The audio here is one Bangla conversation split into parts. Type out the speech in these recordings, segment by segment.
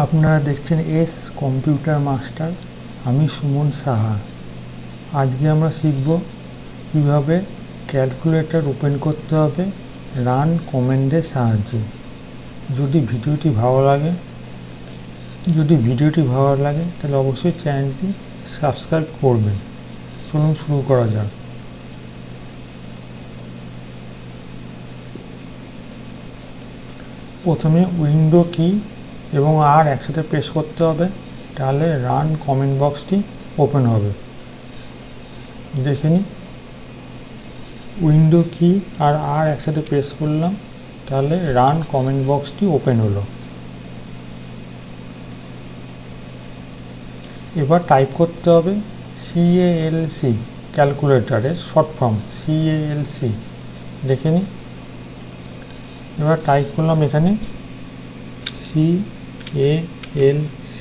আপনারা দেখছেন এস কম্পিউটার মাস্টার। আমি সুমন সাহা। আজকে আমরা শিখব কিভাবে ক্যালকুলেটর ওপেন করতে হবে রান কমান্ডের সাহায্যে। যদি ভিডিওটি ভালো লাগে তাহলে অবশ্যই চ্যানেলটি সাবস্ক্রাইব করবেন। চলুন শুরু করা যাক। প্রথমে উইন্ডো কি এবং আর একসাথে প্রেস করতে হবে, তাহলে রান কমেন্ট বক্সটি ওপেন হবে। দেখে নিই, উইন্ডো কি আর একসাথে প্রেস করলাম, তাহলে রান কমেন্ট বক্সটি ওপেন হলো। এবার টাইপ করতে হবে CALC, ক্যালকুলেটরের শর্ট ফর্ম CALC। দেখে নিই, এবার টাইপ করলাম এখানে CALC,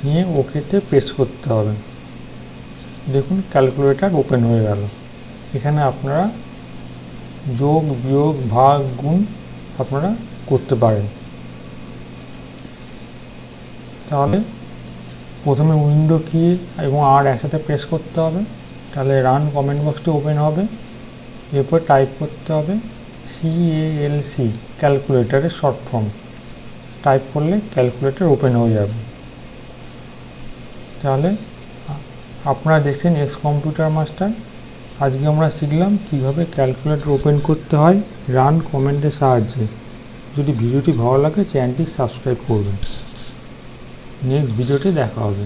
নিয়ে ওকেতে প্রেস করতে হবে। দেখুন ক্যালকুলেটর ওপেন হয়ে গেল। এখানে আপনারা যোগ, বিয়োগ, ভাগ, গুণ আপনারা করতে পারেন। তাহলে প্রথমে উইন্ডো কি এবং আর একসাথে প্রেস করতে হবে, তাহলে রান কমেন্ট বক্সটি ওপেন হবে। এরপর টাইপ করতে হবে CALC, ক্যালকুলেটরের শর্ট ফর্ম। টাইপ করলে ক্যালকুলেটর ওপেন হয়ে যাবে। তাহলে আপনারা দেখছেন এস কম্পিউটার মাস্টার। আজকে আমরা শিখলাম কিভাবে ক্যালকুলেটর ওপেন করতে হয় রান কমান্ডের সাহায্যে। যদি ভিডিওটি ভালো লাগে চ্যানেলটি সাবস্ক্রাইব করবেন। নেক্সট ভিডিওতে দেখা হবে।